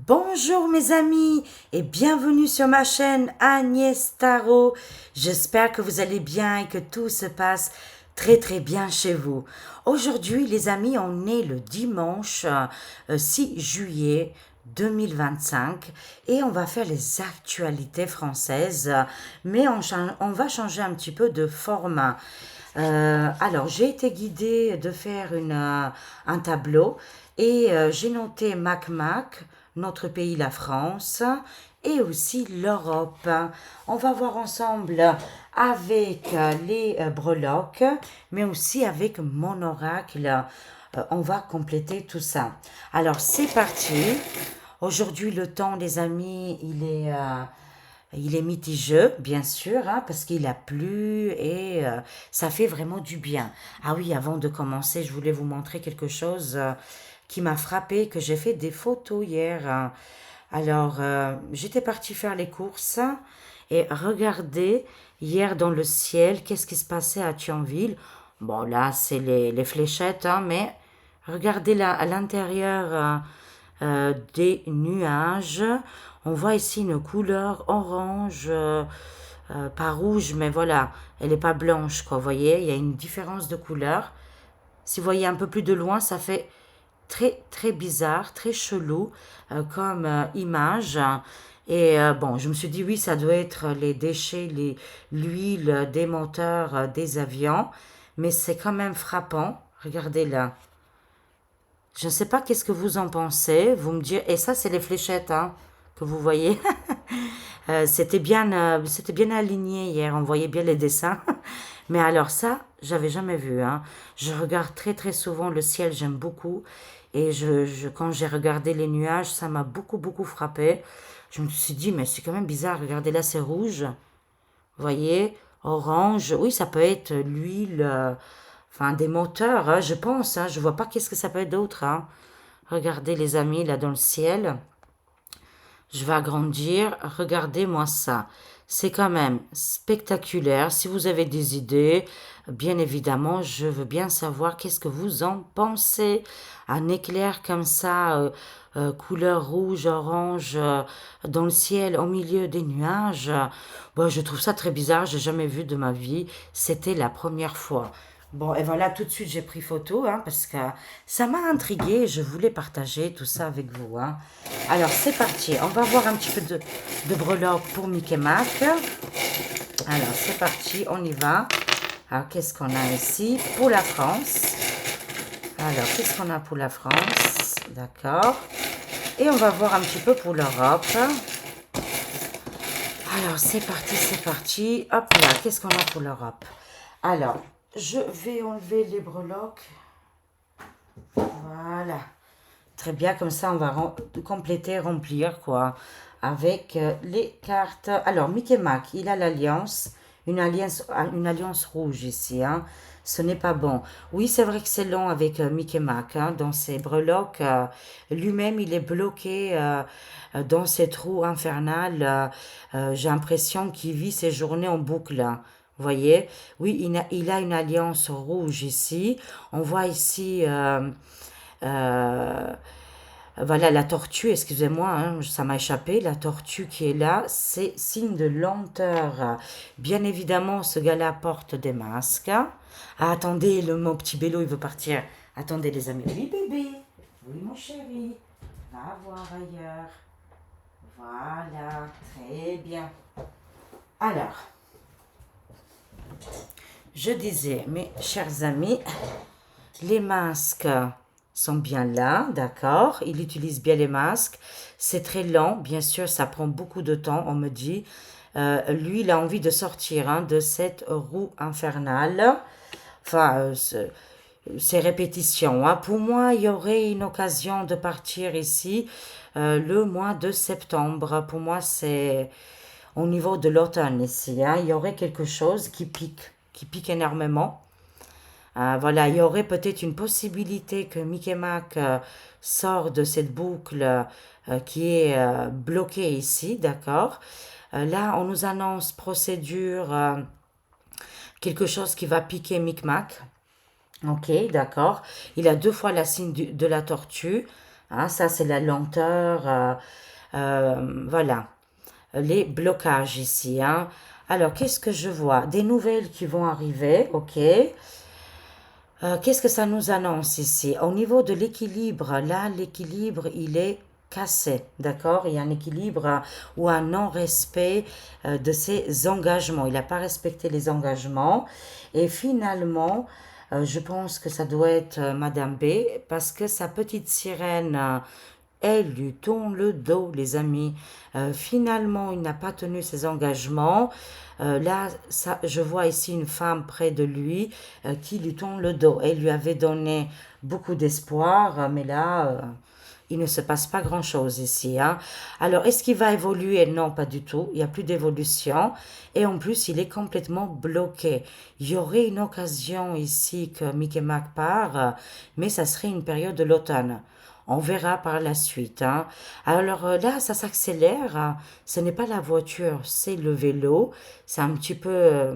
Bonjour mes amis et bienvenue sur ma chaîne Agnès Tarot. J'espère que vous allez bien et que tout se passe très bien chez vous. Aujourd'hui les amis, on est le dimanche 6 juillet 2025 et on va faire les actualités françaises, mais on va changer un petit peu de format. Alors, j'ai été guidée de faire un tableau et j'ai noté Mac, notre pays, la France, et aussi l'Europe. On va voir ensemble avec les breloques, mais aussi avec mon oracle. On va compléter tout ça. Alors, c'est parti. Aujourd'hui, le temps, les amis, il est mitigeux, bien sûr, hein, parce qu'il a plu et ça fait vraiment du bien. Ah oui, avant de commencer, je voulais vous montrer quelque chose qui m'a frappé, que j'ai fait des photos hier, hein. Alors, j'étais partie faire les courses et regardez, hier dans le ciel, qu'est-ce qui se passait à Thionville. Bon, là, c'est les fléchettes, hein, mais regardez là, à l'intérieur des nuages. On voit ici une couleur orange, pas rouge, mais voilà, elle n'est pas blanche, quoi. Vous voyez, il y a une différence de couleur. Si vous voyez un peu plus de loin, ça fait très bizarre, très chelou comme image. Et bon, je me suis dit, oui, ça doit être les déchets, l'huile des moteurs des avions, mais c'est quand même frappant. Regardez là. Je ne sais pas qu'est-ce que vous en pensez. Vous me direz. Et ça, c'est les fléchettes, hein, que vous voyez. C'était bien aligné hier. On voyait bien les dessins. Mais alors ça, j'avais jamais vu, hein. Je regarde très souvent le ciel. J'aime beaucoup. Et quand j'ai regardé les nuages, ça m'a beaucoup frappé. Je me suis dit, mais c'est quand même bizarre. Regardez là, c'est rouge. Vous voyez, orange. Oui, ça peut être l'huile. Enfin, des moteurs, hein, je pense, hein, je vois pas qu'est-ce que ça peut être d'autre, hein. Regardez les amis, là dans le ciel, je vais agrandir, regardez-moi ça. C'est quand même spectaculaire. Si vous avez des idées, bien évidemment, je veux bien savoir qu'est-ce que vous en pensez. Un éclair comme ça, couleur rouge, orange, dans le ciel, au milieu des nuages. Bon, je trouve ça très bizarre, j'ai jamais vu de ma vie. C'était la première fois. Bon, et voilà, tout de suite j'ai pris photo, hein, parce que ça m'a intriguée, je voulais partager tout ça avec vous, hein. Alors, c'est parti, on va voir un petit peu de breloques pour Mickey Mac. Alors, c'est parti, on y va. Alors, qu'est-ce qu'on a ici pour la France? Alors, qu'est-ce qu'on a pour la France? D'accord. Et on va voir un petit peu pour l'Europe. Alors, c'est parti, c'est parti. Hop là, qu'est-ce qu'on a pour l'Europe? Alors, je vais enlever les breloques. Voilà. Très bien, comme ça, on va compléter, remplir, quoi, avec les cartes. Alors, Mickey Mac, il a l'alliance, une alliance rouge ici, hein. Ce n'est pas bon. Oui, c'est vrai que c'est long avec Mickey Mac, hein, dans ses breloques. Lui-même, il est bloqué dans ses trous infernales. J'ai l'impression qu'il vit ses journées en boucle, hein. Vous voyez? Oui, il a une alliance rouge ici. On voit ici... euh, voilà, la tortue, excusez-moi, hein, ça m'a échappé. La tortue qui est là, c'est signe de lenteur. Bien évidemment, ce gars-là porte des masques. Ah, attendez, mon petit bélo, il veut partir. Attendez, les amis. Oui, bébé. Oui, mon chéri. Va voir ailleurs. Voilà, très bien. Alors, je disais, mes chers amis, les masques sont bien là, d'accord. Il utilise bien les masques. C'est très lent, bien sûr, ça prend beaucoup de temps, on me dit. Lui, il a envie de sortir, hein, de cette roue infernale. Enfin, ces répétitions, hein. Pour moi, il y aurait une occasion de partir ici le mois de septembre. Pour moi, c'est au niveau de l'automne ici, hein. Il y aurait quelque chose qui pique énormément. Voilà, il y aurait peut-être une possibilité que Mickey Mac sort de cette boucle qui est bloquée ici, d'accord? Là, on nous annonce procédure, quelque chose qui va piquer Mickey Mac. Ok, d'accord. Il a deux fois la signe de la tortue. Hein, ça, c'est la lenteur. Voilà, les blocages ici. Hein. Alors, qu'est-ce que je vois? Des nouvelles qui vont arriver, ok. Qu'est-ce que ça nous annonce ici? Au niveau de l'équilibre, là, l'équilibre, il est cassé, d'accord? Il y a un équilibre ou un non-respect de ses engagements. Il n'a pas respecté les engagements. Et finalement, je pense que ça doit être Madame B, parce que sa petite sirène, elle lui tourne le dos, les amis. Finalement, il n'a pas tenu ses engagements. Là, ça, je vois ici une femme près de lui qui lui tourne le dos. Elle lui avait donné beaucoup d'espoir, mais là, il ne se passe pas grand-chose ici. Hein. Alors, est-ce qu'il va évoluer? Non, pas du tout. Il n'y a plus d'évolution. Et en plus, il est complètement bloqué. Il y aurait une occasion ici que Mickey Mac part, mais ça serait une période de l'automne. On verra par la suite. Hein. Alors là, ça s'accélère. Hein. Ce n'est pas la voiture, c'est le vélo. C'est un petit peu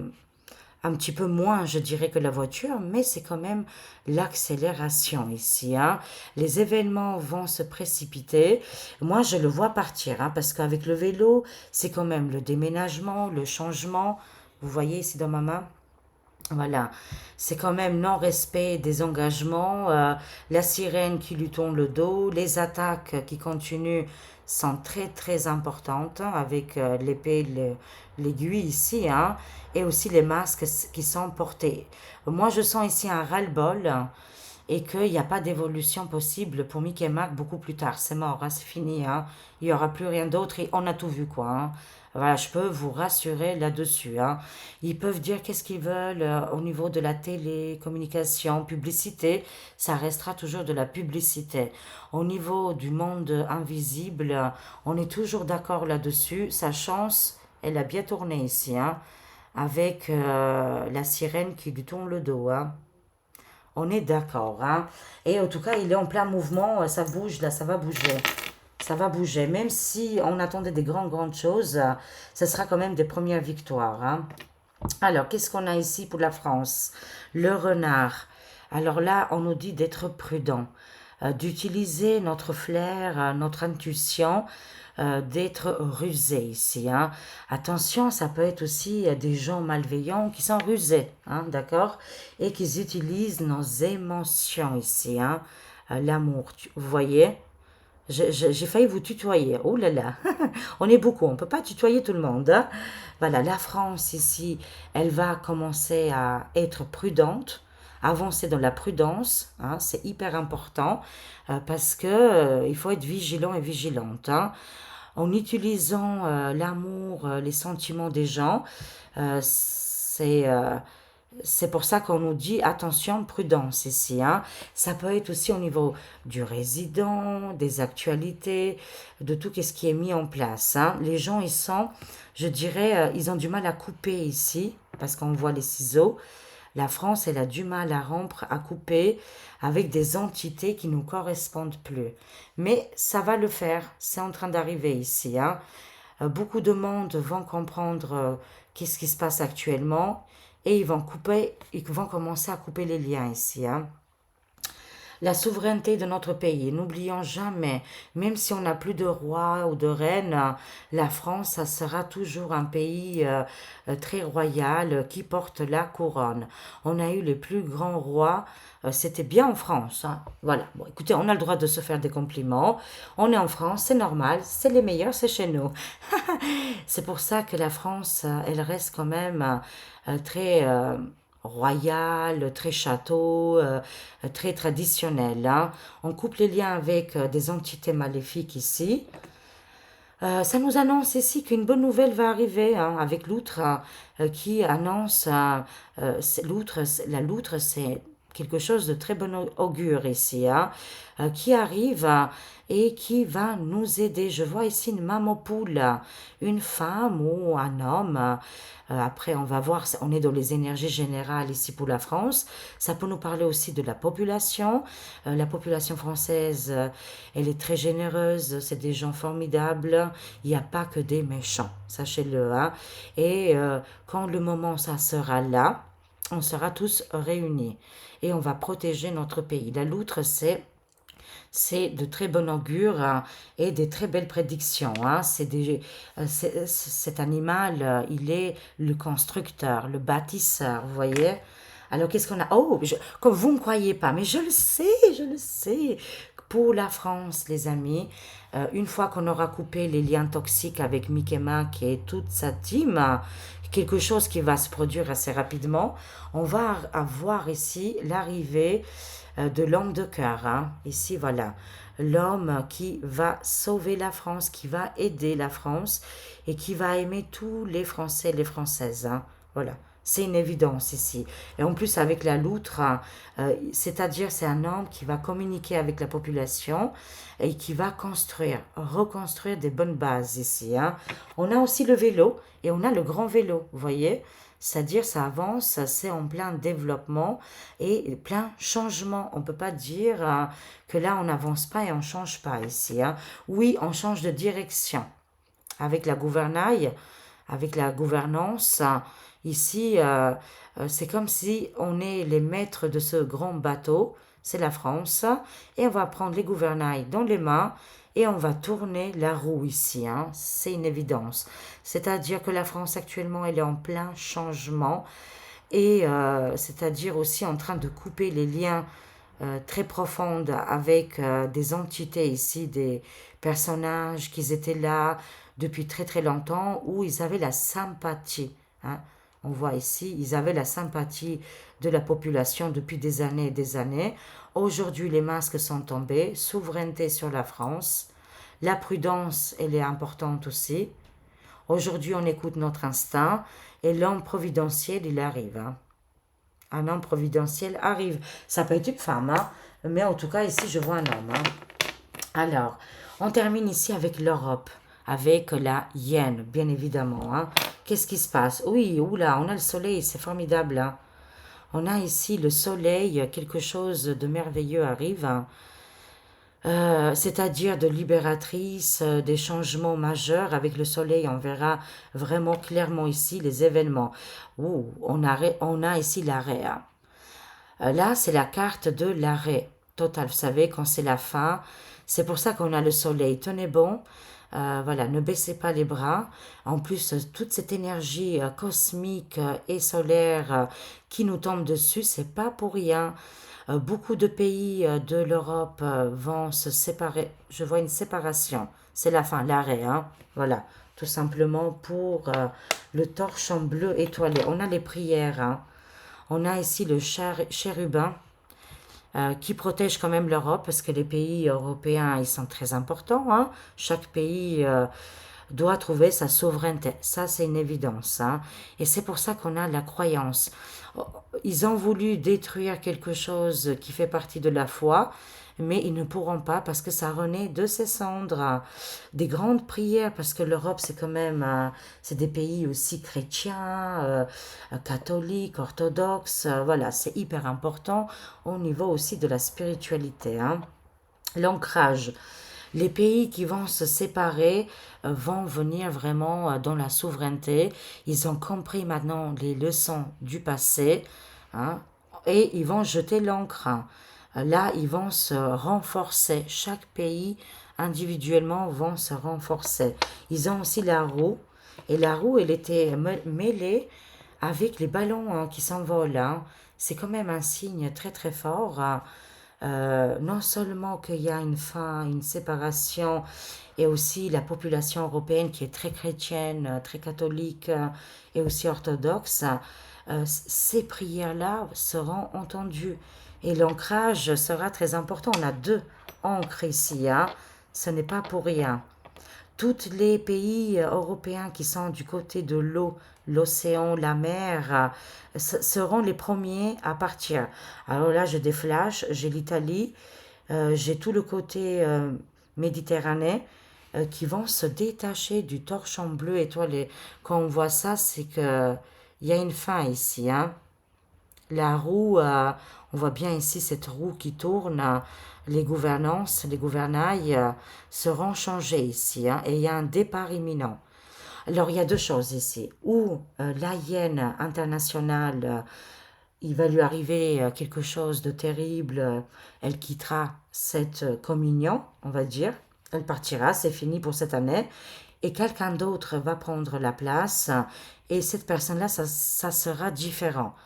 moins, je dirais, que la voiture, mais c'est quand même l'accélération ici. Hein. Les événements vont se précipiter. Moi, je le vois partir, hein, parce qu'avec le vélo, c'est quand même le déménagement, le changement. Vous voyez ici dans ma main? Voilà, c'est quand même non-respect des engagements, la sirène qui lui tourne le dos, les attaques qui continuent sont très très importantes hein, avec l'épée, l'aiguille ici, hein, et aussi les masques qui sont portés. Moi, je sens ici un ras-le-bol et qu'il n'y a pas d'évolution possible pour Mickey Mac beaucoup plus tard. C'est mort, hein, c'est fini. Hein. Il n'y aura plus rien d'autre et on a tout vu, quoi. Hein. Voilà, je peux vous rassurer là-dessus. Hein. Ils peuvent dire qu'est-ce qu'ils veulent au niveau de la télécommunication, publicité, ça restera toujours de la publicité. Au niveau du monde invisible, on est toujours d'accord là-dessus. Sa chance, elle a bien tourné ici, hein, avec la sirène qui lui tourne le dos. Hein. On est d'accord, hein. Et en tout cas, il est en plein mouvement, ça bouge là, ça va bouger. Ça va bouger. Même si on attendait des grandes choses, ce sera quand même des premières victoires, hein. Alors, qu'est-ce qu'on a ici pour la France? Le renard. Alors là, on nous dit d'être prudent, d'utiliser notre flair, notre intuition, d'être rusé ici. Hein. Attention, ça peut être aussi des gens malveillants qui sont rusés, hein, d'accord? Et qui utilisent nos émotions ici. Hein. L'amour, vous voyez? J'ai failli vous tutoyer. Oh là là, on est beaucoup, on ne peut pas tutoyer tout le monde. Hein. Voilà, la France ici, elle va commencer à être prudente, avancer dans la prudence, hein, c'est hyper important parce que il faut être vigilant et vigilante. Hein. En utilisant l'amour, les sentiments des gens, euh, c'est euh, c'est pour ça qu'on nous dit attention, prudence ici. Hein. Ça peut être aussi au niveau du résident, des actualités, de tout ce qui est mis en place. Hein. Les gens, ils sont, je dirais, ils ont du mal à couper ici, parce qu'on voit les ciseaux. La France, elle a du mal à rompre, à couper avec des entités qui ne nous correspondent plus. Mais ça va le faire, c'est en train d'arriver ici. Hein. Beaucoup de monde vont comprendre qu'est-ce qui se passe actuellement et ils vont commencer à couper les liens ici. Hein. La souveraineté de notre pays, n'oublions jamais, même si on n'a plus de roi ou de reine, la France, ça sera toujours un pays très royal qui porte la couronne. On a eu les plus grands rois, c'était bien en France. Hein. Voilà, bon, écoutez, on a le droit de se faire des compliments. On est en France, c'est normal, c'est les meilleurs, c'est chez nous. C'est pour ça que la France, elle reste quand même très royale, très château, très traditionnelle. Hein. On coupe les liens avec des entités maléfiques ici. Ça nous annonce ici qu'une bonne nouvelle va arriver hein, avec l'outre qui annonce, l'outre, la loutre, c'est quelque chose de très bon augure ici, hein, qui arrive et qui va nous aider. Je vois ici une maman poule, une femme ou un homme. Après, on va voir, on est dans les énergies générales ici pour la France. Ça peut nous parler aussi de la population. La population française, elle est très généreuse, c'est des gens formidables. Il n'y a pas que des méchants, sachez-le. Hein. Et quand le moment, ça sera là, on sera tous réunis et on va protéger notre pays. La loutre, c'est C'est de très bon augure et des très belles prédictions. Hein. Cet animal, il est le constructeur, le bâtisseur, vous voyez. Alors qu'est-ce qu'on a? Oh, comme vous ne croyez pas, mais je le sais. Pour la France, les amis, une fois qu'on aura coupé les liens toxiques avec Mickey Mac et toute sa team, quelque chose qui va se produire assez rapidement, on va avoir ici l'arrivée de l'homme de cœur. Hein. Ici, voilà, l'homme qui va sauver la France, qui va aider la France et qui va aimer tous les Français et les Françaises. Hein. Voilà. C'est une évidence ici. Et en plus, avec la loutre, c'est-à-dire c'est un homme qui va communiquer avec la population et qui va construire, reconstruire des bonnes bases ici. Hein. On a aussi le vélo et on a le grand vélo, vous voyez? C'est-à-dire ça avance, c'est en plein développement et plein changement. On ne peut pas dire que là on n'avance pas et on ne change pas ici. Hein. Oui, on change de direction avec la gouvernail, avec la gouvernance. Ici, c'est comme si on est les maîtres de ce grand bateau, c'est la France, et on va prendre les gouvernails dans les mains et on va tourner la roue ici. Hein. C'est une évidence. C'est-à-dire que la France actuellement, elle est en plein changement et c'est-à-dire aussi en train de couper les liens très profondes avec des entités ici, des personnages qui étaient là depuis très très longtemps où ils avaient la sympathie. Hein. On voit ici, ils avaient la sympathie de la population depuis des années et des années. Aujourd'hui, les masques sont tombés, souveraineté sur la France. La prudence, elle est importante aussi. Aujourd'hui, on écoute notre instinct et l'homme providentiel, il arrive. Hein. Un homme providentiel arrive. Ça peut être une femme, hein, mais en tout cas, ici, je vois un homme. Hein. Alors, on termine ici avec l'Europe, avec la hyène, bien évidemment. Hein. Qu'est-ce qui se passe? Oui, oula, on a le soleil, c'est formidable. Hein. On a ici le soleil, quelque chose de merveilleux arrive. Hein. C'est-à-dire de libératrice, des changements majeurs. Avec le soleil, on verra vraiment clairement ici les événements. Ouh, on a ici l'arrêt. Hein. Là, c'est la carte de l'arrêt total. Vous savez, quand c'est la fin, c'est pour ça qu'on a le soleil. Tenez bon, voilà, ne baissez pas les bras. En plus, toute cette énergie cosmique et solaire qui nous tombe dessus, c'est pas pour rien. Beaucoup de pays de l'Europe vont se séparer. Je vois une séparation. C'est la fin, l'arrêt. Hein. Voilà, tout simplement pour le torche en bleu étoilé. On a les prières. Hein. On a ici le chérubin qui protège quand même l'Europe parce que les pays européens, ils sont très importants. Hein. Chaque pays doit trouver sa souveraineté. Ça, c'est une évidence. Hein. Et c'est pour ça qu'on a la croyance. Ils ont voulu détruire quelque chose qui fait partie de la foi, mais ils ne pourront pas parce que ça renaît de ses cendres. Des grandes prières, parce que l'Europe, c'est quand même, c'est des pays aussi chrétiens, catholiques, orthodoxes. Voilà, c'est hyper important au niveau aussi de la spiritualité. Hein. L'ancrage. Les pays qui vont se séparer vont venir vraiment dans la souveraineté. Ils ont compris maintenant les leçons du passé hein, et ils vont jeter l'encre. Là, ils vont se renforcer. Chaque pays individuellement vont se renforcer. Ils ont aussi la roue et la roue, elle était mêlée avec les ballons hein, qui s'envolent. Hein. C'est quand même un signe très très fort. Hein. Non seulement qu'il y a une fin, une séparation, et aussi la population européenne qui est très chrétienne, très catholique et aussi orthodoxe, ces prières-là seront entendues. Et l'ancrage sera très important. On a deux ancres ici, hein. Ce n'est pas pour rien. Tous les pays européens qui sont du côté de l'eau, l'océan, la mer, seront les premiers à partir. Alors là, j'ai des flashs, j'ai l'Italie, j'ai tout le côté méditerranéen qui vont se détacher du torchon bleu étoilé. Quand on voit ça, c'est que il y a une fin ici. Hein. La roue, on voit bien ici cette roue qui tourne. Les gouvernances, les gouvernails seront changés ici. Hein, et il y a un départ imminent. Alors, il y a deux choses ici. Ou la hyène internationale, il va lui arriver quelque chose de terrible, elle quittera cette communion, on va dire. Elle partira, c'est fini pour cette année. Et quelqu'un d'autre va prendre la place. Et cette personne-là, ça sera différent.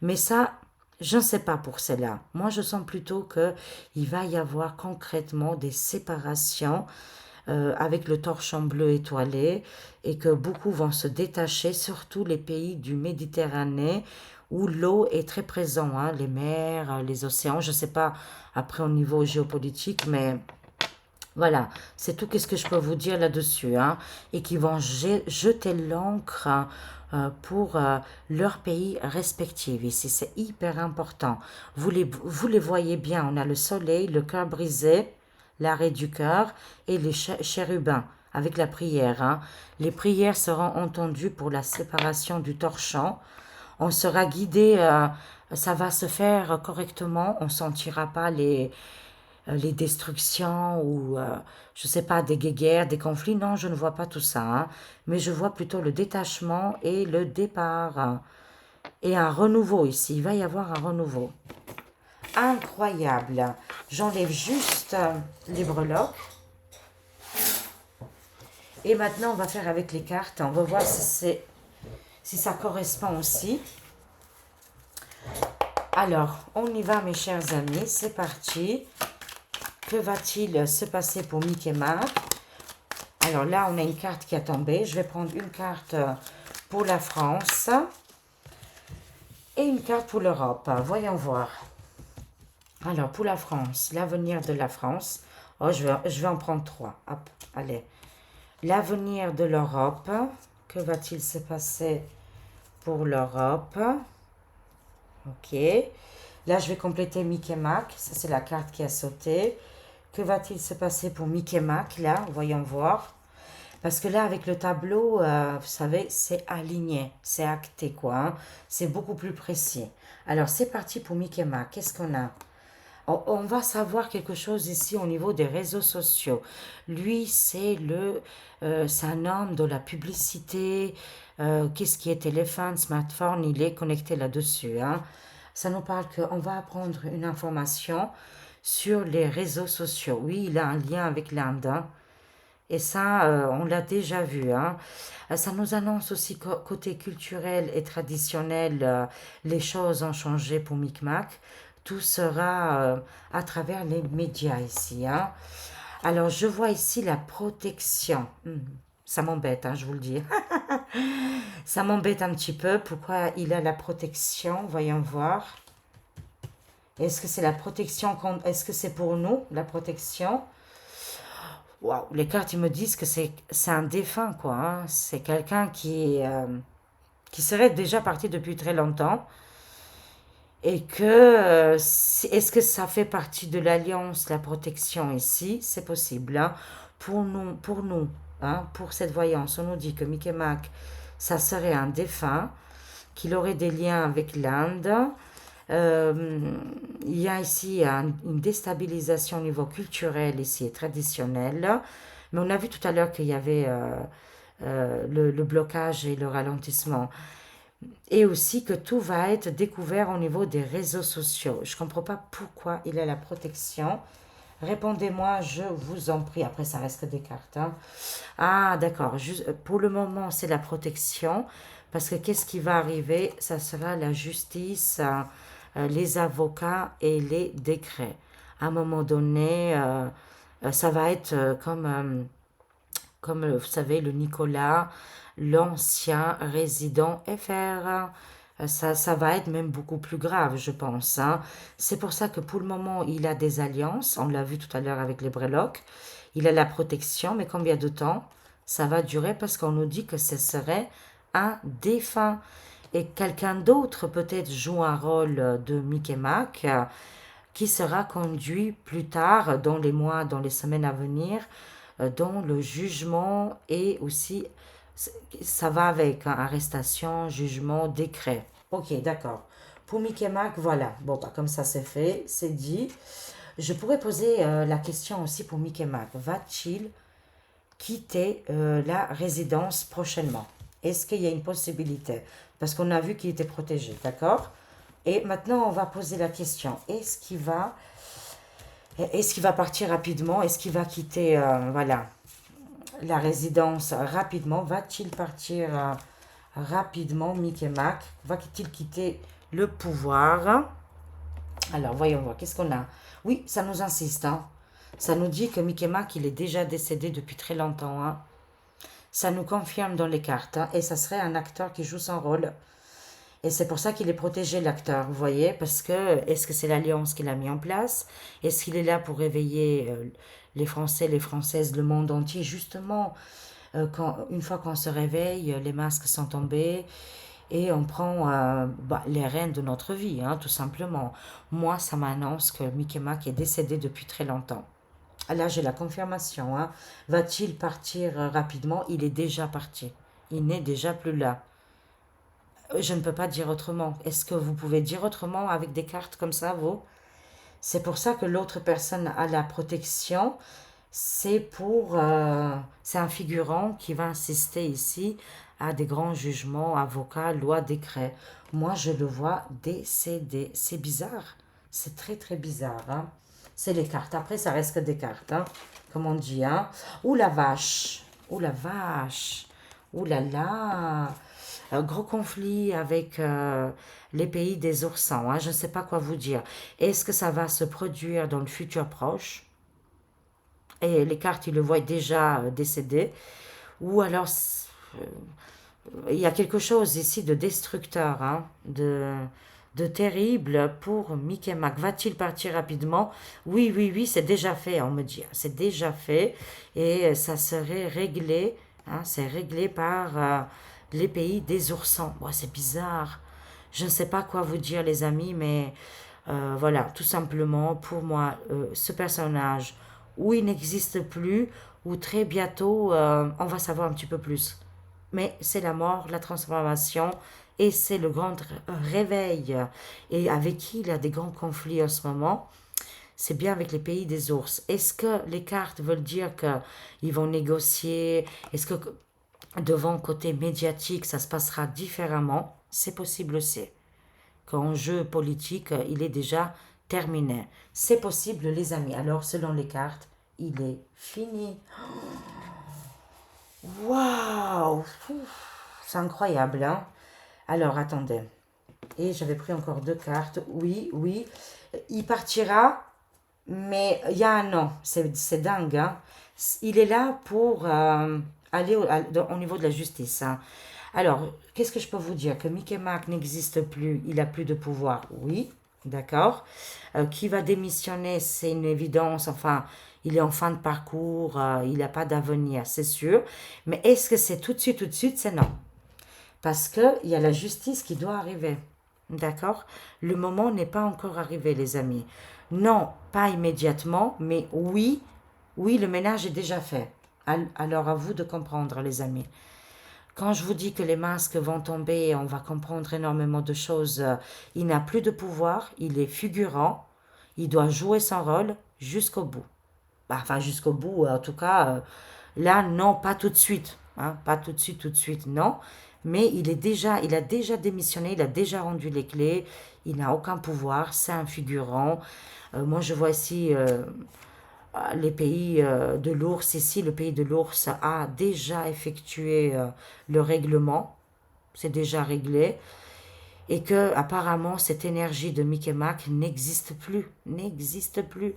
Mais ça, je ne sais pas pour cela. Moi, je sens plutôt que il va y avoir concrètement des séparations avec le torchon bleu étoilé et que beaucoup vont se détacher, surtout les pays du Méditerranée où l'eau est très présente, hein, les mers, les océans. Je ne sais pas après au niveau géopolitique, mais voilà, c'est tout ce que je peux vous dire là-dessus, hein, et qui vont jeter l'encre pour leur pays respectif. Ici, c'est hyper important. Vous les voyez bien, on a le soleil, le cœur brisé, l'arrêt du cœur et les chérubins avec la prière, hein. Les prières seront entendues pour la séparation du torchon. On sera guidé, ça va se faire correctement, on ne sentira pas les destructions ou, je ne sais pas, des guerres, des conflits. Non, je ne vois pas tout ça, hein. Mais je vois plutôt le détachement et le départ, hein. Et un renouveau ici. Il va y avoir un renouveau. Incroyable. J'enlève juste les breloques. Et maintenant, on va faire avec les cartes. On va voir si ça correspond aussi. Alors, on y va, mes chers amis. C'est parti. Que va-t-il se passer pour Mickey Mouse? Alors là, on a une carte qui a tombé. Je vais prendre une carte pour la France et une carte pour l'Europe. Voyons voir. Alors, pour la France, l'avenir de la France. Oh, je vais en prendre 3. Hop, allez. L'avenir de l'Europe. Que va-t-il se passer pour l'Europe? Ok. Là, je vais compléter Mickey Mac. Ça, c'est la carte qui a sauté. Que va-t-il se passer pour Mickey Mac, là? Voyons voir. Parce que là, avec le tableau, vous savez, c'est aligné, c'est acté, quoi, hein. C'est beaucoup plus précis. Alors, c'est parti pour Mickey Mac. Qu'est-ce qu'on a? On va savoir quelque chose ici au niveau des réseaux sociaux. Lui, c'est un homme de la publicité. Qu'est-ce qui est téléphone, smartphone, il est connecté là-dessus, hein. Ça nous parle qu'on va apprendre une information sur les réseaux sociaux. Oui, il a un lien avec l'Inde, hein. Et ça, on l'a déjà vu, hein. Ça nous annonce aussi côté culturel et traditionnel, les choses ont changé pour Micmac. Tout sera à travers les médias ici, hein. Alors, je vois ici la protection. Ça m'embête, hein, je vous le dis. Ça m'embête un petit peu. Pourquoi il a la protection? Voyons voir. Est-ce que c'est la protection est-ce que c'est pour nous, la protection? Waouh, les cartes, ils me disent que c'est un défunt, quoi, hein. C'est quelqu'un qui serait déjà parti depuis très longtemps. Et que, est-ce que ça fait partie de l'alliance, la protection ici? C'est possible, hein. Pour nous, hein, pour cette voyance, on nous dit que Mickey Mac, ça serait un défunt, qu'il aurait des liens avec l'Inde. Il y a ici une déstabilisation au niveau culturel ici et traditionnel. Mais on a vu tout à l'heure qu'il y avait le blocage et le ralentissement. Et aussi que tout va être découvert au niveau des réseaux sociaux. Je ne comprends pas pourquoi il a la protection. Répondez-moi, je vous en prie. Après, ça reste que des cartes, hein. Ah, d'accord. Pour le moment, c'est la protection. Parce que qu'est-ce qui va arriver? Ça sera la justice, les avocats et les décrets. À un moment donné, ça va être comme vous savez, le Nicolas, l'ancien résident FR. Ça va être même beaucoup plus grave, je pense, hein. C'est pour ça que pour le moment, il a des alliances. On l'a vu tout à l'heure avec les breloques. Il a la protection, mais combien de temps ça va durer? Parce qu'on nous dit que ce serait un défunt. Et quelqu'un d'autre peut-être joue un rôle de Mickey Mac qui sera conduit plus tard, dans les mois, dans les semaines à venir, dans le jugement et aussi, ça va avec, hein, arrestation, jugement, décret. Ok, d'accord. Pour Mickey Mac, voilà. Bon, bah, comme ça c'est fait, c'est dit. Je pourrais poser la question aussi pour Mickey Mac. Va-t-il quitter la résidence prochainement? Est-ce qu'il y a une possibilité? Parce qu'on a vu qu'il était protégé, d'accord? Et maintenant, on va poser la question. Est-ce qu'il va Est-ce qu'il va partir rapidement? Est-ce qu'il va quitter, voilà, la résidence rapidement? Va-t-il partir rapidement, Mickey Mac? Va-t-il quitter le pouvoir? Alors, voyons voir, qu'est-ce qu'on a? Oui, ça nous insiste, hein. Ça nous dit que Mickey Mac, il est déjà décédé depuis très longtemps, hein. Ça nous confirme dans les cartes, hein. Et ça serait un acteur qui joue son rôle. Et c'est pour ça qu'il est protégé, l'acteur, vous voyez, parce que est-ce que c'est l'alliance qu'il a mis en place? Est-ce qu'il est là pour réveiller les Français, les Françaises, le monde entier? Justement, une fois qu'on se réveille, les masques sont tombés et on prend les rênes de notre vie, hein, tout simplement. Moi, ça m'annonce que Mickey Mac est décédé depuis très longtemps. Là, j'ai la confirmation, hein. Va-t-il partir rapidement? Il est déjà parti. Il n'est déjà plus là. Je ne peux pas dire autrement. Est-ce que vous pouvez dire autrement avec des cartes comme ça, vous? C'est pour ça que l'autre personne a la protection. C'est un figurant qui va insister ici à des grands jugements, avocats, lois, décrets. Moi, je le vois décédé. C'est bizarre. C'est très, très bizarre, hein. C'est les cartes. Après, ça reste que des cartes, hein. Comme on dit, hein. Ouh la vache. Ouh la vache. Ouh là là. Un gros conflit avec les pays des oursins, hein. Je ne sais pas quoi vous dire. Est-ce que ça va se produire dans le futur proche? Et les cartes, ils le voient déjà décédé. Ou alors, il y a quelque chose ici de destructeur, hein, de terrible pour Mickey Mac. Va-t-il partir rapidement? Oui, oui, oui, c'est déjà fait, on me dit. C'est déjà fait et ça serait réglé, hein, c'est réglé par les pays des oursons. Bon, c'est bizarre. Je ne sais pas quoi vous dire, les amis, mais voilà, tout simplement, pour moi, ce personnage, ou il n'existe plus, ou très bientôt, on va savoir un petit peu plus. Mais c'est la mort, la transformation, et c'est le grand réveil. Et avec qui il y a des grands conflits en ce moment? C'est bien avec les pays des ours. Est-ce que les cartes veulent dire qu'ils vont négocier? Est-ce que devant côté médiatique, ça se passera différemment? C'est possible aussi. Qu'en jeu politique, il est déjà terminé. C'est possible, les amis. Alors, selon les cartes, il est fini. Waouh! C'est incroyable, hein? Alors, attendez. Et j'avais pris encore deux cartes. Oui, oui. Il partira, mais il y a un an. C'est dingue, hein? Il est là pour aller au niveau de la justice, hein. Alors, qu'est-ce que je peux vous dire? Que Mickey Mac n'existe plus, il a plus de pouvoir, oui, d'accord. Qui va démissionner, c'est une évidence, enfin, il est en fin de parcours, il n'a pas d'avenir, c'est sûr. Mais est-ce que c'est tout de suite, c'est non. Parce qu'il y a la justice qui doit arriver, d'accord. Le moment n'est pas encore arrivé, les amis. Non, pas immédiatement, mais oui, oui, le ménage est déjà fait. Alors à vous de comprendre, les amis. Quand je vous dis que les masques vont tomber, on va comprendre énormément de choses. Il n'a plus de pouvoir, il est figurant, il doit jouer son rôle jusqu'au bout. Enfin, jusqu'au bout, en tout cas, là, non, pas tout de suite, hein, pas tout de suite, non. Mais il a déjà démissionné, il a déjà rendu les clés, il n'a aucun pouvoir, c'est un figurant. Moi, je vois ici les pays de l'ours, ici, le pays de l'ours a déjà effectué le règlement, c'est déjà réglé, et que apparemment cette énergie de Mickey Mac n'existe plus.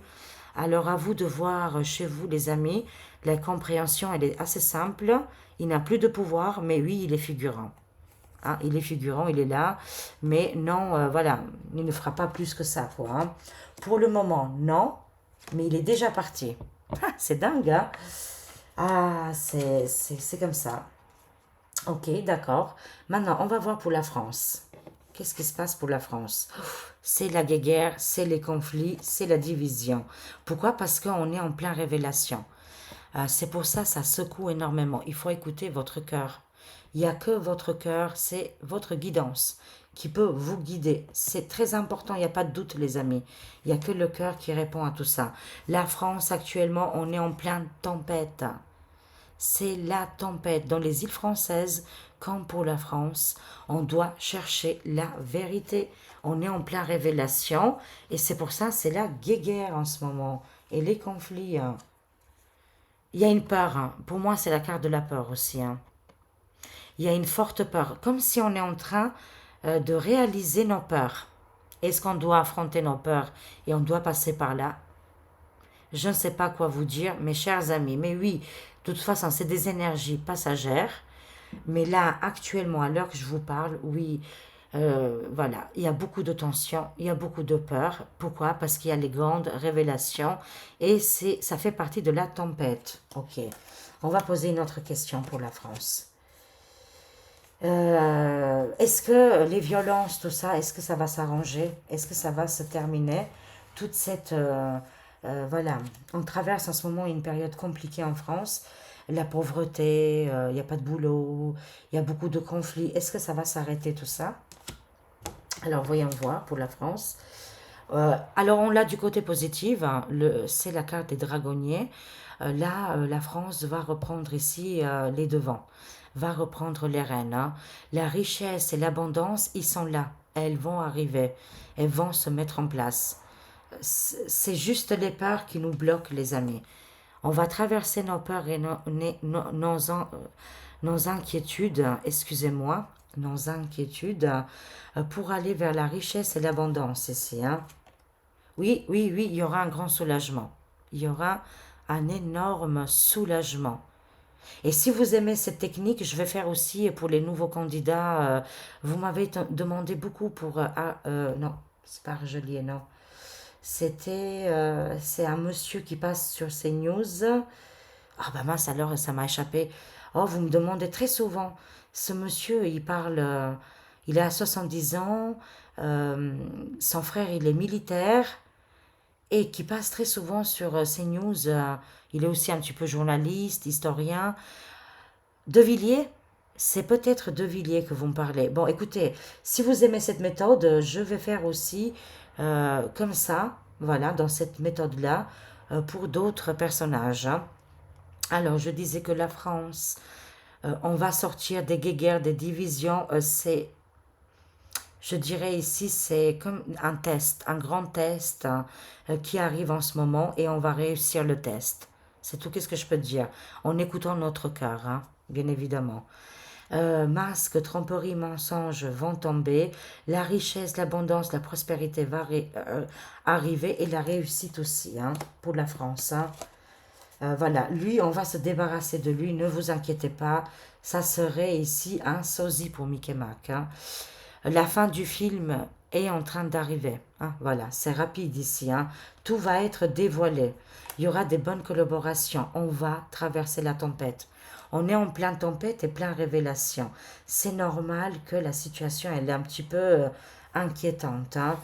Alors à vous de voir chez vous, les amis, la compréhension, elle est assez simple. Il n'a plus de pouvoir, mais oui, il est figurant. Hein, il est figurant, il est là, mais non, voilà, il ne fera pas plus que ça, quoi, hein. Pour le moment, non, mais il est déjà parti. Ah, c'est dingue, hein? Ah, c'est comme ça. Ok, d'accord. Maintenant, on va voir pour la France. Qu'est-ce qui se passe pour la France? C'est la guerre, c'est les conflits, c'est la division. Pourquoi? Parce qu'on est en plein révélation. C'est pour ça, ça secoue énormément. Il faut écouter votre cœur. Il n'y a que votre cœur, c'est votre guidance qui peut vous guider. C'est très important, il n'y a pas de doute, les amis. Il n'y a que le cœur qui répond à tout ça. La France, actuellement, on est en pleine tempête. c'est la tempête. Dans les îles françaises, comme pour la France, on doit chercher la vérité. On est en plein révélation et c'est pour ça, c'est la guéguerre en ce moment et les conflits. Hein. Il y a une peur. Hein. Pour moi, c'est la carte de la peur aussi. Hein. Il y a une forte peur, comme si on est en train de réaliser nos peurs. Est-ce qu'on doit affronter nos peurs et on doit passer par là? Je ne sais pas quoi vous dire, mes chers amis. Mais oui, de toute façon, c'est des énergies passagères. Mais là, actuellement, à l'heure que je vous parle, oui, voilà, il y a beaucoup de tension, il y a beaucoup de peur. Pourquoi? Parce qu'il y a les grandes révélations et ça fait partie de la tempête. Ok, on va poser une autre question pour la France. Est-ce que les violences, tout ça, est-ce que ça va s'arranger? Est-ce que ça va se terminer? Toute cette... voilà, on traverse en ce moment une période compliquée en France. La pauvreté, il n'y a pas de boulot, il y a beaucoup de conflits. Est-ce que ça va s'arrêter tout ça? Alors, voyons voir pour la France. Alors, on l'a du côté positif, hein, c'est la carte des dragonniers. Là, la France va reprendre ici les devants, va reprendre les rênes. Hein. La richesse et l'abondance, ils sont là. Elles vont arriver, elles vont se mettre en place. C'est juste les peurs qui nous bloquent, les amis. On va traverser nos peurs et nos inquiétudes, excusez-moi, nos inquiétudes, pour aller vers la richesse et l'abondance ici. Hein. Oui, oui, oui, il y aura un grand soulagement. Il y aura un énorme soulagement. Et si vous aimez cette technique, je vais faire aussi pour les nouveaux candidats. Vous m'avez demandé beaucoup pour... non, c'est pas Argelier, non. C'est un monsieur qui passe sur CNews. Ah bah mince, alors ça m'a échappé. Oh, vous me demandez très souvent. Ce monsieur, il parle, il a 70 ans, son frère, il est militaire et qui passe très souvent sur CNews. Il est aussi un petit peu journaliste, historien. De Villiers, c'est peut-être De Villiers que vous me parlez. Bon, écoutez, si vous aimez cette méthode, je vais faire aussi comme ça, voilà, dans cette méthode-là, pour d'autres personnages. Hein. Alors, je disais que la France, on va sortir des guéguerres, des divisions. Je dirais ici, c'est comme un test, un grand test hein, qui arrive en ce moment et on va réussir le test. C'est tout ce que je peux te dire. En écoutant notre cœur, hein, bien évidemment. Masques, tromperies, mensonges vont tomber. La richesse, l'abondance, la prospérité va arriver et la réussite aussi hein, pour la France. Hein. Voilà, lui, on va se débarrasser de lui, ne vous inquiétez pas. Ça serait ici un sosie pour Mickey Mac. Hein. La fin du film est en train d'arriver. Hein. Voilà, c'est rapide ici. Hein. Tout va être dévoilé. Il y aura des bonnes collaborations. On va traverser la tempête. On est en pleine tempête et pleine révélation. C'est normal que la situation elle est un petit peu inquiétante. Hein.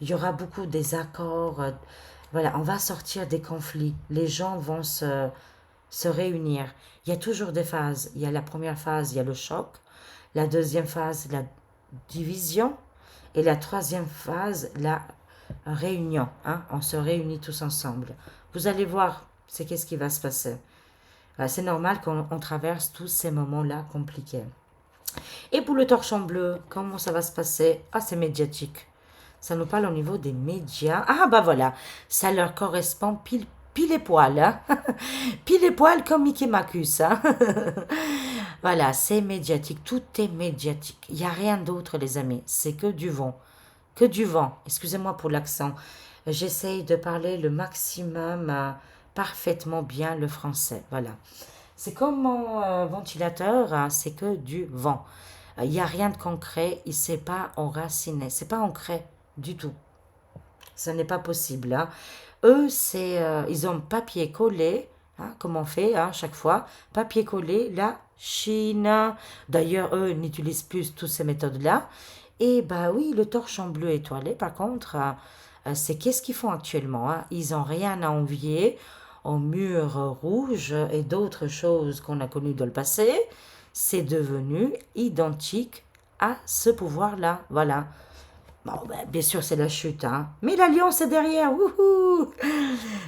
Il y aura beaucoup de désaccords. Voilà, on va sortir des conflits. Les gens vont se réunir. Il y a toujours des phases. Il y a la première phase, il y a le choc. La deuxième phase, la division. Et la troisième phase, la réunion. Hein. On se réunit tous ensemble. Vous allez voir, c'est qu'est-ce qui va se passer. C'est normal qu'on traverse tous ces moments-là compliqués. Et pour le torchon bleu, comment ça va se passer? Ah, c'est médiatique. Ça nous parle au niveau des médias. Ah, bah voilà, ça leur correspond pile et poil. Hein? Pile et poil comme Mickey Macus. Hein? Voilà, c'est médiatique. Tout est médiatique. Il n'y a rien d'autre, les amis. C'est que du vent. Que du vent. Excusez-moi pour l'accent. J'essaye de parler le maximum parfaitement bien le français. Voilà. C'est comme mon ventilateur, hein, c'est que du vent. Il n'y a rien de concret, il ne s'est pas enraciné, c'est pas ancré du tout. Ce n'est pas possible. Hein. Eux, ils ont papier collé, hein, comme on fait hein, chaque fois, papier collé, la Chine. D'ailleurs, eux n'utilisent plus toutes ces méthodes-là. Et bah oui, le torchon bleu étoilé, par contre, c'est qu'est-ce qu'ils font actuellement. Hein. Ils n'ont rien à envier au mur rouge et d'autres choses qu'on a connues dans le passé. C'est devenu identique à ce pouvoir-là. Voilà. Bon, ben, bien sûr, c'est la chute, hein. Mais l'alliance est derrière. Wouhou!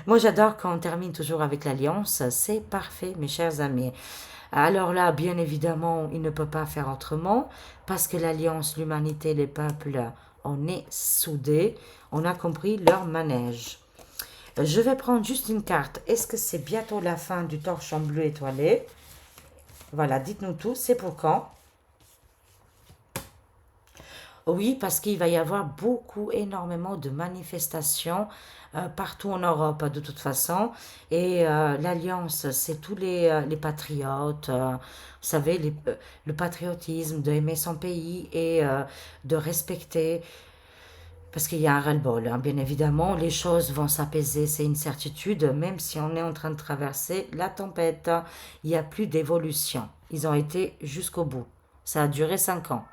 Moi, j'adore quand on termine toujours avec l'alliance. C'est parfait, mes chers amis. Alors là, bien évidemment, il ne peut pas faire autrement parce que l'alliance, l'humanité, les peuples, on est soudés. On a compris leur manège. Je vais prendre juste une carte. Est-ce que c'est bientôt la fin du torchon bleu étoilé? Voilà, dites-nous tout. C'est pour quand? Oui, parce qu'il va y avoir beaucoup, énormément de manifestations partout en Europe, de toute façon. Et l'Alliance, c'est tous les patriotes, vous savez, le patriotisme, d'aimer son pays et de respecter, parce qu'il y a un ras-le-bol, hein, bien évidemment. Les choses vont s'apaiser, c'est une certitude, même si on est en train de traverser la tempête. Il n'y a plus d'évolution. Ils ont été jusqu'au bout. Ça a duré 5 ans.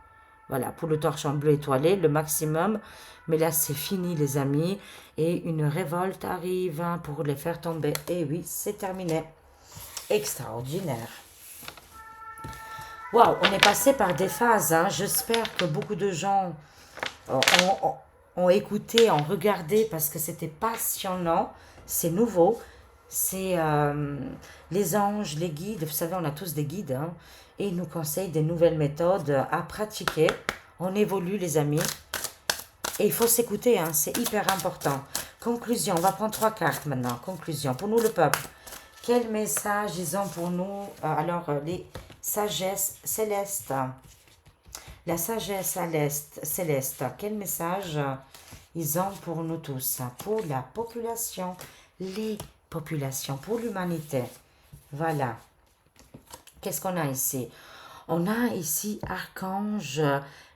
Voilà, pour le torchon bleu étoilé, le maximum. Mais là, c'est fini, les amis. Et une révolte arrive hein, pour les faire tomber. Et oui, c'est terminé. Extraordinaire. Waouh, on est passé par des phases. Hein. J'espère que beaucoup de gens ont écouté, ont regardé parce que c'était passionnant. C'est nouveau. C'est les anges, les guides. Vous savez, on a tous des guides. Hein, et ils nous conseillent des nouvelles méthodes à pratiquer. On évolue, les amis. Et il faut s'écouter, hein, c'est hyper important. Conclusion, on va prendre 3 cartes maintenant. Conclusion, pour nous, le peuple. Quel message ils ont pour nous? Les sagesses célestes. La sagesse céleste, quel message ils ont pour nous tous? Pour la population, les populations, pour l'humanité. Voilà. Qu'est-ce qu'on a ici? On a ici Archange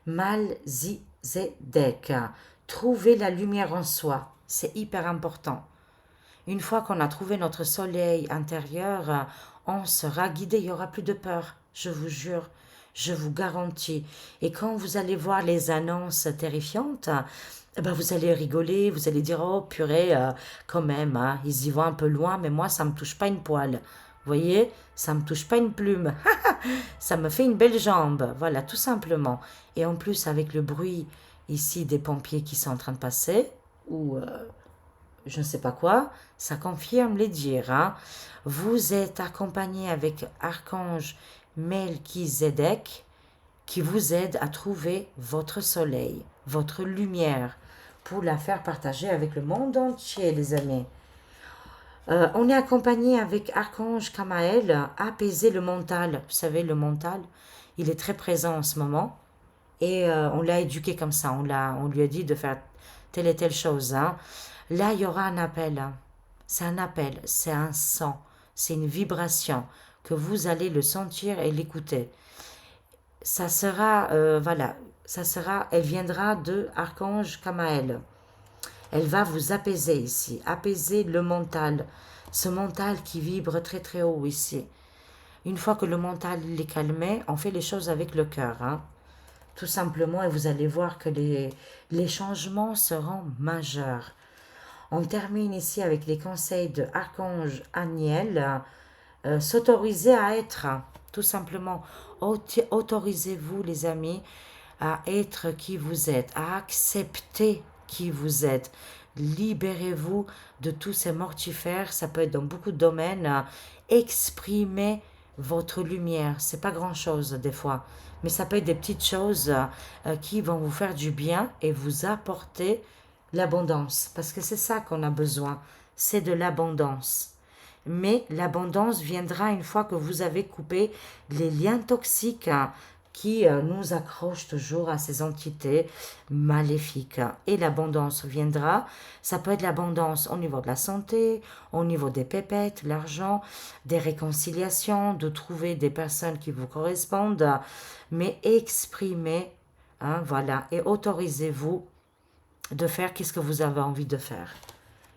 Malzizedek. Trouver la lumière en soi, c'est hyper important. Une fois qu'on a trouvé notre soleil intérieur, on sera guidé, il n'y aura plus de peur, je vous jure, je vous garantis. Et quand vous allez voir les annonces terrifiantes, eh ben vous allez rigoler, vous allez dire, oh purée, quand même, hein, ils y vont un peu loin, mais moi, ça ne me touche pas une poêle. Vous voyez, ça ne me touche pas une plume. Ça me fait une belle jambe. Voilà, tout simplement. Et en plus, avec le bruit ici des pompiers qui sont en train de passer, ou je ne sais pas quoi, ça confirme les dires. Hein. Vous êtes accompagné avec Archange Melchizedek qui vous aide à trouver votre soleil, votre lumière, pour la faire partager avec le monde entier, les amis. On est accompagné avec Archange Kamael, apaiser le mental. Vous savez, le mental, il est très présent en ce moment. Et on l'a éduqué comme ça. On lui a dit de faire telle et telle chose. Hein. Là, il y aura un appel. Hein. C'est un appel, c'est un son, c'est une vibration que vous allez le sentir et l'écouter. Ça sera, elle viendra de Archange Kamael. Elle va vous apaiser ici, apaiser le mental, ce mental qui vibre très très haut ici. Une fois que le mental est calmé, on fait les choses avec le cœur, hein, tout simplement, et vous allez voir que les changements seront majeurs. On termine ici avec les conseils de Archange Aniel. S'autoriser à être, tout simplement. Autorisez-vous, les amis, à être qui vous êtes, à accepter qui vous êtes. Libérez-vous de tous ces mortifères, ça peut être dans beaucoup de domaines. Exprimez votre lumière, c'est pas grand-chose des fois, mais ça peut être des petites choses qui vont vous faire du bien et vous apporter l'abondance, parce que c'est ça qu'on a besoin, c'est de l'abondance. Mais l'abondance viendra une fois que vous avez coupé les liens toxiques qui nous accrochent toujours à ces entités maléfiques. Et l'abondance viendra, ça peut être l'abondance au niveau de la santé, au niveau des pépettes, l'argent, des réconciliations, de trouver des personnes qui vous correspondent, mais exprimez, hein, voilà, et autorisez-vous de faire qu'est-ce que vous avez envie de faire.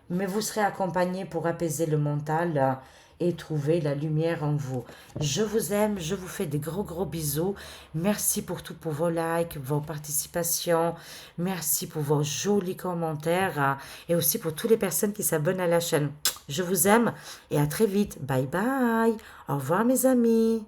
Mais vous serez accompagné pour apaiser le mental et trouver la lumière en vous. Je vous aime, je vous fais des gros gros bisous. Merci pour tout, pour vos likes, vos participations. Merci pour vos jolis commentaires et aussi pour toutes les personnes qui s'abonnent à la chaîne. Je vous aime et à très vite. Bye bye. Au revoir mes amis.